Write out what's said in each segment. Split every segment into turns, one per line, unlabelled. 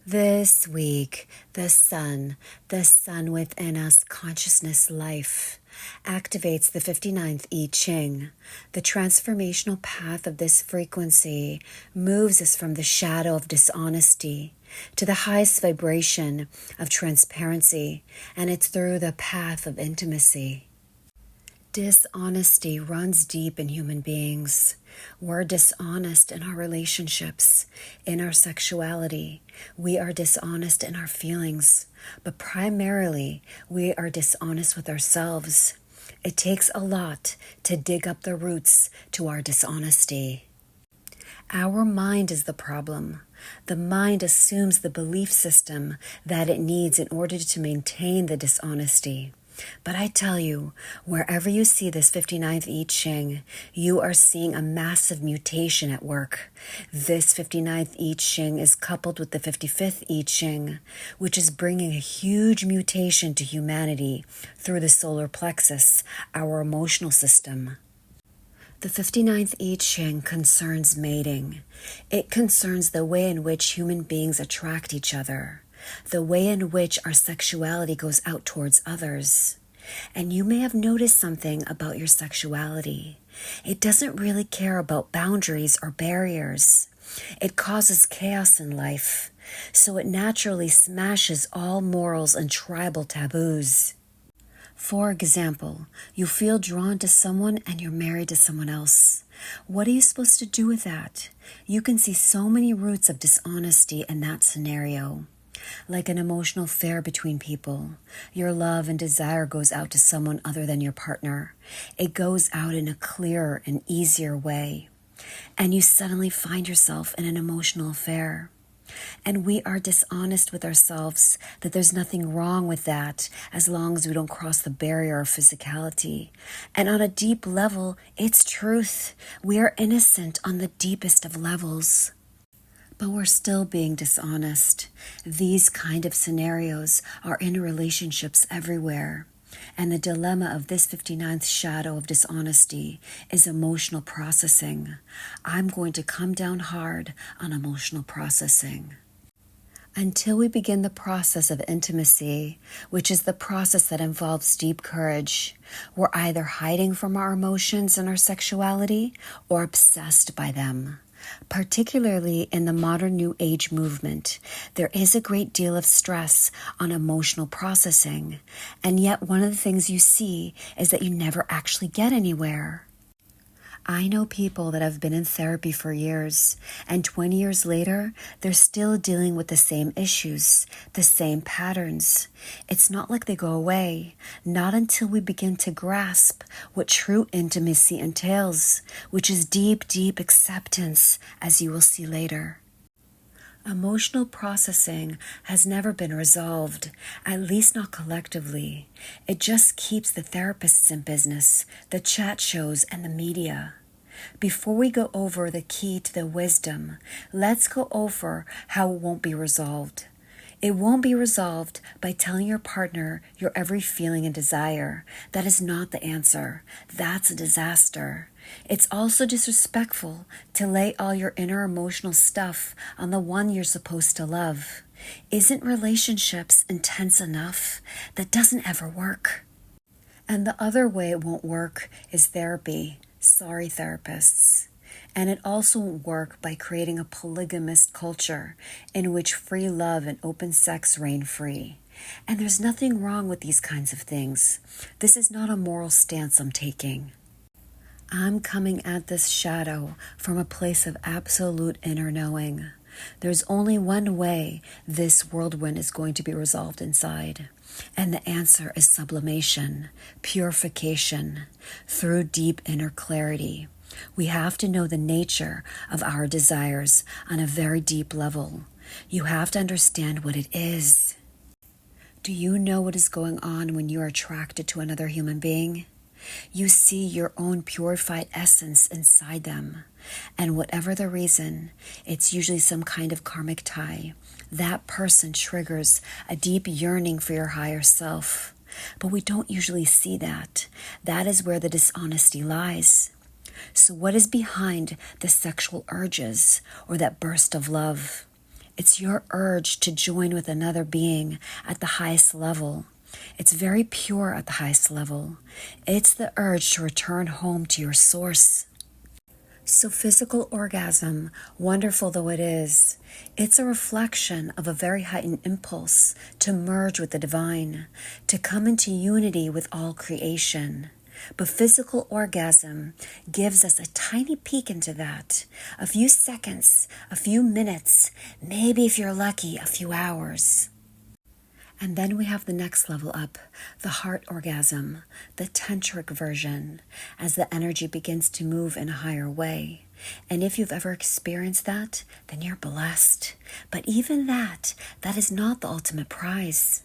This week, the sun within us, consciousness life, activates the 59th I Ching. The transformational path of this frequency moves us from the shadow of dishonesty to the highest vibration of transparency, and it's through the path of intimacy. Dishonesty runs deep in human beings. We're dishonest in our relationships, in our sexuality. We are dishonest in our feelings, but primarily we are dishonest with ourselves. It takes a lot to dig up the roots to our dishonesty. Our mind is the problem. The mind assumes the belief system that it needs in order to maintain the dishonesty. But I tell you, wherever you see this 59th I Ching, you are seeing a massive mutation at work. This 59th I Ching is coupled with the 55th I Ching, which is bringing a huge mutation to humanity through the solar plexus, our emotional system. The 59th I Ching concerns mating. It concerns the way in which human beings attract each other, the way in which our sexuality goes out towards others. And you may have noticed something about your sexuality. It doesn't really care about boundaries or barriers. It causes chaos in life, so it naturally smashes all morals and tribal taboos. For example, you feel drawn to someone and you're married to someone else. What are you supposed to do with that? You can see so many roots of dishonesty in that scenario. Like an emotional affair between people, your love and desire goes out to someone other than your partner. It goes out in a clearer and easier way. And you suddenly find yourself in an emotional affair. And we are dishonest with ourselves that there's nothing wrong with that as long as we don't cross the barrier of physicality. And on a deep level, it's truth. We are innocent on the deepest of levels. But we're still being dishonest. These kind of scenarios are in relationships everywhere. And the dilemma of this 59th shadow of dishonesty is emotional processing. I'm going to come down hard on emotional processing. Until we begin the process of intimacy, which is the process that involves deep courage, we're either hiding from our emotions and our sexuality or obsessed by them. Particularly in the modern New Age movement, there is a great deal of stress on emotional processing, and yet one of the things you see is that you never actually get anywhere. I know people that have been in therapy for years, and 20 years later, they're still dealing with the same issues, the same patterns. It's not like they go away, not until we begin to grasp what true intimacy entails, which is deep, deep acceptance, as you will see later. Emotional processing has never been resolved, at least not collectively. It just keeps the therapists in business, the chat shows, and the media. Before we go over the key to the wisdom, let's go over how it won't be resolved. It won't be resolved by telling your partner your every feeling and desire. That is not the answer. That's a disaster. It's also disrespectful to lay all your inner emotional stuff on the one you're supposed to love. Isn't relationships intense enough? That doesn't ever work. And the other way it won't work is therapy. Sorry, therapists. And it also won't work by creating a polygamist culture in which free love and open sex reign free. And there's nothing wrong with these kinds of things. This is not a moral stance I'm taking. I'm coming at this shadow from a place of absolute inner knowing. There's only one way this whirlwind is going to be resolved inside. And the answer is sublimation, purification, through deep inner clarity. We have to know the nature of our desires on a very deep level. You have to understand what it is. Do you know what is going on when you are attracted to another human being? You see your own purified essence inside them. And whatever the reason, it's usually some kind of karmic tie. That person triggers a deep yearning for your higher self. But we don't usually see that. That is where the dishonesty lies. So what is behind the sexual urges or that burst of love? It's your urge to join with another being at the highest level. It's very pure at the highest level. It's the urge to return home to your source. So physical orgasm, wonderful though it is, it's a reflection of a very heightened impulse to merge with the divine, to come into unity with all creation. But physical orgasm gives us a tiny peek into that. A few seconds, a few minutes, maybe if you're lucky, a few hours. And then we have the next level up, the heart orgasm, the tantric version, as the energy begins to move in a higher way. And if you've ever experienced that, then you're blessed. But even that is not the ultimate prize.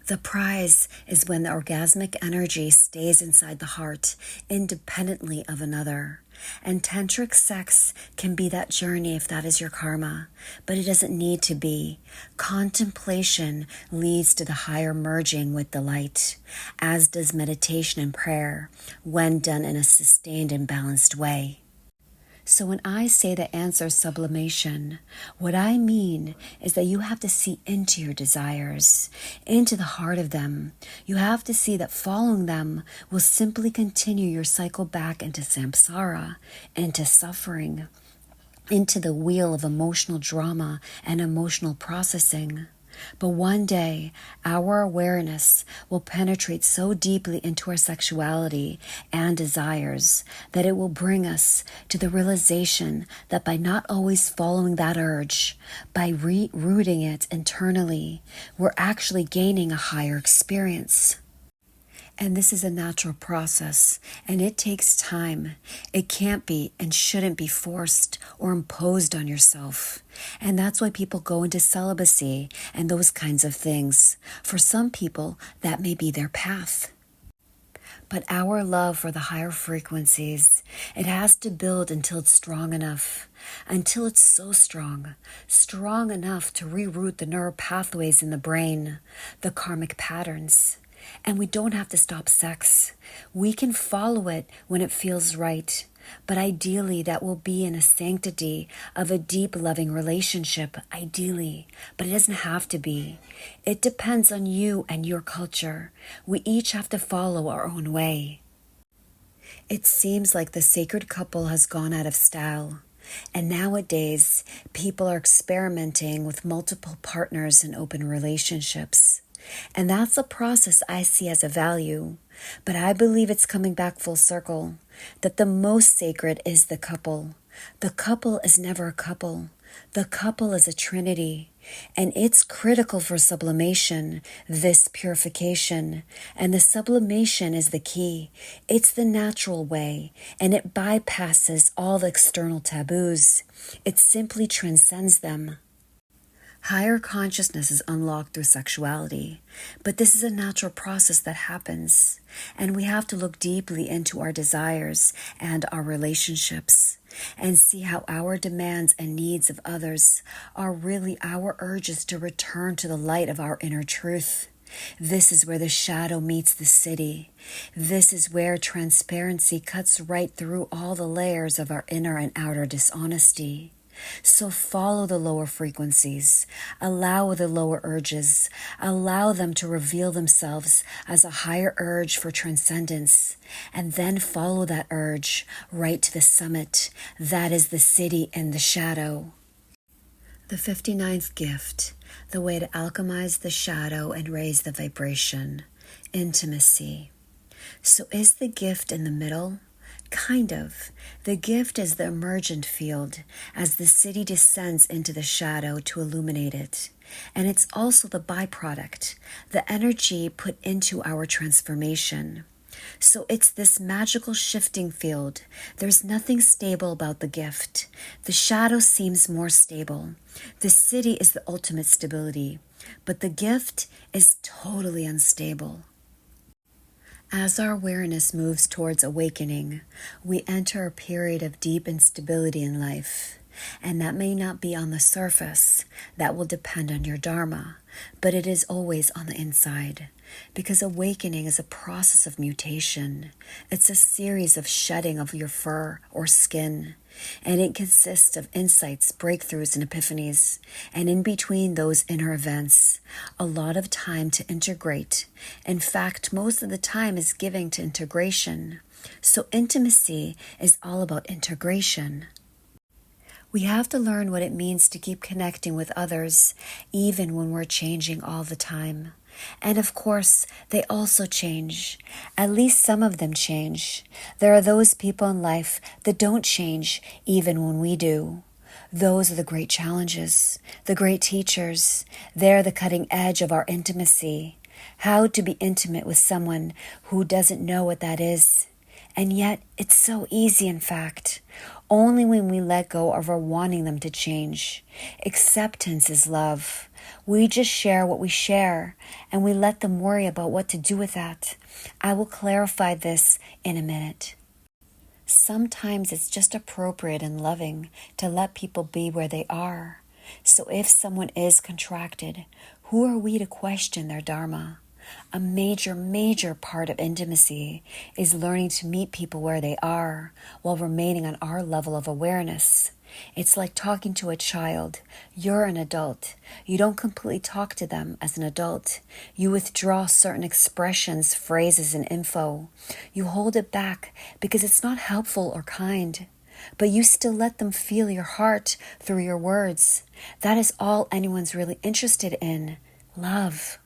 The prize is when the orgasmic energy stays inside the heart, independently of another. And tantric sex can be that journey if that is your karma, but it doesn't need to be. Contemplation leads to the higher merging with the light, as does meditation and prayer, when done in a sustained and balanced way. So when I say the answer is sublimation, what I mean is that you have to see into your desires, into the heart of them. You have to see that following them will simply continue your cycle back into samsara, into suffering, into the wheel of emotional drama and emotional processing. But one day, our awareness will penetrate so deeply into our sexuality and desires that it will bring us to the realization that by not always following that urge, by rooting it internally, we're actually gaining a higher experience. And this is a natural process, and it takes time. It can't be and shouldn't be forced or imposed on yourself. And that's why people go into celibacy and those kinds of things. For some people, that may be their path. But our love for the higher frequencies, it has to build until it's strong enough. Until it's so strong enough to reroute the neural pathways in the brain, the karmic patterns. And we don't have to stop sex. We can follow it when it feels right. But ideally, that will be in a sanctity of a deep, loving relationship, ideally. But it doesn't have to be. It depends on you and your culture. We each have to follow our own way. It seems like the sacred couple has gone out of style. And nowadays, people are experimenting with multiple partners in open relationships. And that's a process I see as a value. But I believe it's coming back full circle, that the most sacred is the couple. The couple is never a couple. The couple is a trinity. And it's critical for sublimation, this purification. And the sublimation is the key. It's the natural way, and it bypasses all the external taboos. It simply transcends them. Higher consciousness is unlocked through sexuality, but this is a natural process that happens, and we have to look deeply into our desires and our relationships and see how our demands and needs of others are really our urges to return to the light of our inner truth. This is where the shadow meets the city. This is where transparency cuts right through all the layers of our inner and outer dishonesty. So follow the lower frequencies, allow the lower urges, allow them to reveal themselves as a higher urge for transcendence, and then follow that urge right to the summit. That is the city in the shadow. The 59th gift, the way to alchemize the shadow and raise the vibration, intimacy. So is the gift in the middle? Kind of. The gift is the emergent field as the city descends into the shadow to illuminate it. And it's also the byproduct, the energy put into our transformation. So it's this magical shifting field. There's nothing stable about the gift. The shadow seems more stable. The city is the ultimate stability, but the gift is totally unstable. As our awareness moves towards awakening, we enter a period of deep instability in life. And that may not be on the surface. That will depend on your dharma. But it is always on the inside. Because awakening is a process of mutation. It's a series of shedding of your fur or skin. And it consists of insights, breakthroughs, and epiphanies. And in between those inner events, a lot of time to integrate. In fact, most of the time is giving to integration. So intimacy is all about integration. We have to learn what it means to keep connecting with others, even when we're changing all the time. And of course, they also change. At least some of them change. There are those people in life that don't change, even when we do. Those are the great challenges, the great teachers. They're the cutting edge of our intimacy. How to be intimate with someone who doesn't know what that is. And yet, it's so easy, in fact. Only when we let go of our wanting them to change. Acceptance is love. We just share what we share, and we let them worry about what to do with that. I will clarify this in a minute. Sometimes it's just appropriate and loving to let people be where they are. So if someone is contracted, who are we to question their dharma? A major part of intimacy is learning to meet people where they are while remaining on our level of awareness. It's like talking to a child. You're an adult. You don't completely talk to them as an adult. You withdraw certain expressions, phrases, and info. You hold it back because it's not helpful or kind. But you still let them feel your heart through your words. That is all anyone's really interested in. Love.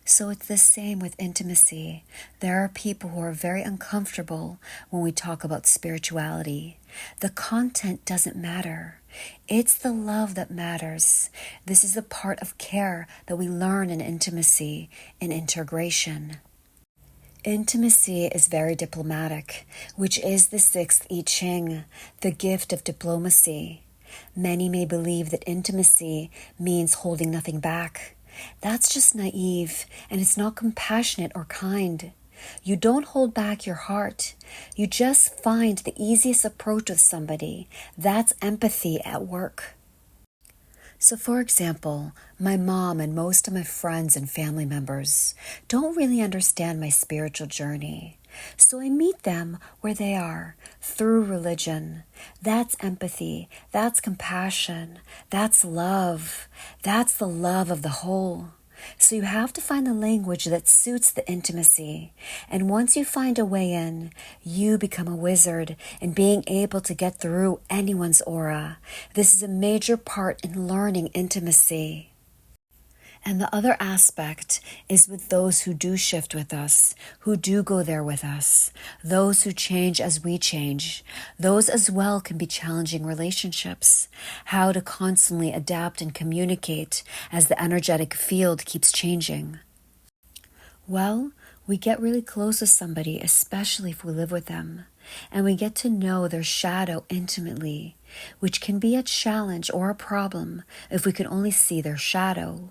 So it's the same with intimacy. There are people who are very uncomfortable when we talk about spirituality. The content doesn't matter. It's the love that matters. This is a part of care that we learn in intimacy, in integration. Intimacy is very diplomatic, which is the sixth I Ching, the gift of diplomacy. Many may believe that intimacy means holding nothing back. That's just naive, and it's not compassionate or kind. You don't hold back your heart. You just find the easiest approach with somebody. That's empathy at work. So for example, my mom and most of my friends and family members don't really understand my spiritual journey. So I meet them where they are, through religion. That's empathy. That's compassion. That's love. That's the love of the whole. So you have to find the language that suits the intimacy. And once you find a way in, you become a wizard in being able to get through anyone's aura. This is a major part in learning intimacy. And the other aspect is with those who do shift with us, who do go there with us, those who change as we change. Those as well can be challenging relationships. How to constantly adapt and communicate as the energetic field keeps changing. Well, we get really close to somebody, especially if we live with them, and we get to know their shadow intimately, which can be a challenge or a problem if we can only see their shadow.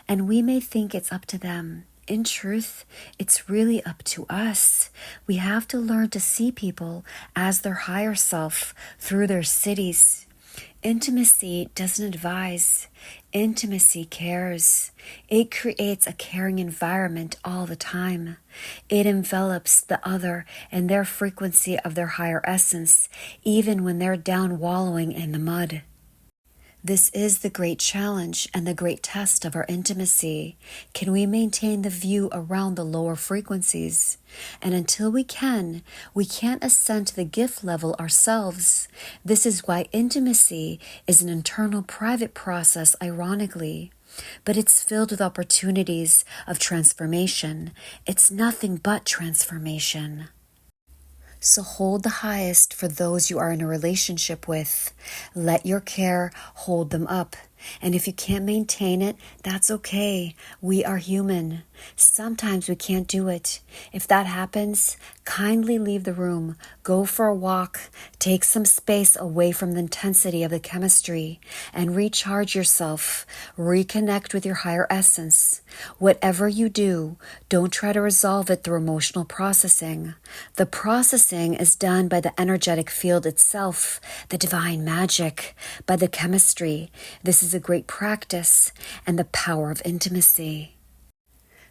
And we may think it's up to them. In truth, it's really up to us. We have to learn to see people as their higher self through their cities. Intimacy doesn't advise. Intimacy cares. It creates a caring environment all the time. It envelops the other in their frequency of their higher essence, even when they're down wallowing in the mud. This is the great challenge and the great test of our intimacy. Can we maintain the view around the lower frequencies? And until we can't ascend to the gift level ourselves. This is why intimacy is an internal private process, ironically. But it's filled with opportunities of transformation. It's nothing but transformation. So hold the highest for those you are in a relationship with. Let your care hold them up. And if you can't maintain it, that's okay. We are human. Sometimes we can't do it. If that happens, Kindly leave the room, go for a walk, take some space away from the intensity of the chemistry, and recharge yourself. Reconnect with your higher essence. Whatever you do, don't try to resolve it through emotional processing. The processing is done by the energetic field itself, the divine magic, by the chemistry. This is a great practice and the power of intimacy.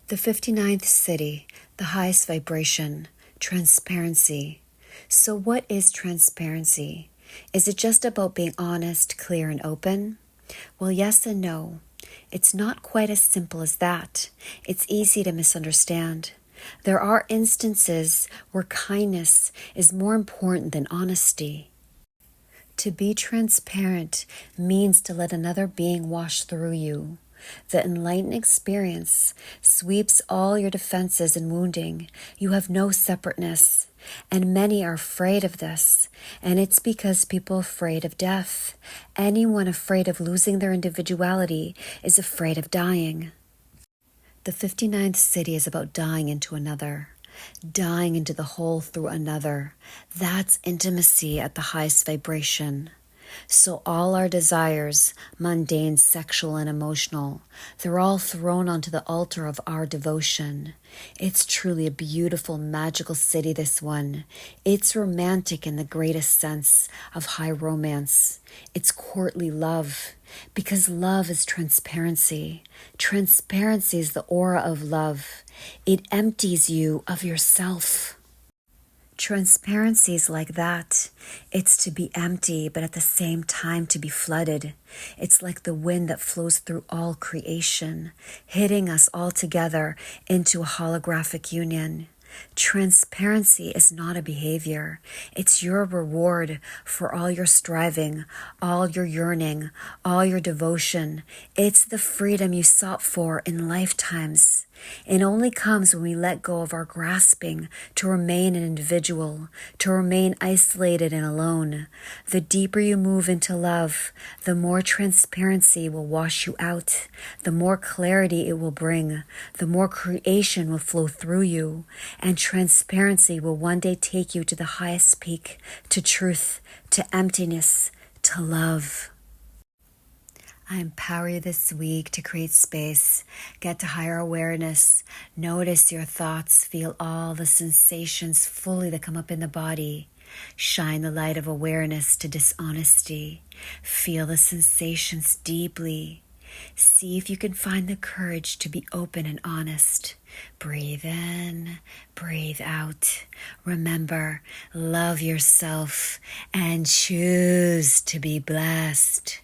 The 59th city, the highest vibration. Transparency. So what is transparency? Is it just about being honest, clear, and open? Well, yes and no. It's not quite as simple as that. It's easy to misunderstand. There are instances where kindness is more important than honesty. To be transparent means to let another being wash through you. The enlightened experience sweeps all your defenses and wounding. You have no separateness, and many are afraid of this, and it's because people are afraid of death. Anyone afraid of losing their individuality is afraid of dying. The 59th city is about dying into another, dying into the whole through another. That's intimacy at the highest vibration. So all our desires, mundane, sexual, and emotional, they're all thrown onto the altar of our devotion. It's truly a beautiful, magical city, this one. It's romantic in the greatest sense of high romance. It's courtly love, because love is transparency. Transparency is the aura of love. It empties you of yourself. Transparency is like that. It's to be empty, but at the same time to be flooded. It's like the wind that flows through all creation, hitting us all together into a holographic union. Transparency is not a behavior. It's your reward for all your striving, all your yearning, all your devotion. It's the freedom you sought for in lifetimes. It only comes when we let go of our grasping to remain an individual, to remain isolated and alone. The deeper you move into love, the more transparency will wash you out, the more clarity it will bring, the more creation will flow through you, and transparency will one day take you to the highest peak, to truth, to emptiness, to love. I empower you this week to create space, get to higher awareness, notice your thoughts, feel all the sensations fully that come up in the body. Shine the light of awareness to dishonesty. Feel the sensations deeply. See if you can find the courage to be open and honest. Breathe in, breathe out. Remember, love yourself and choose to be blessed.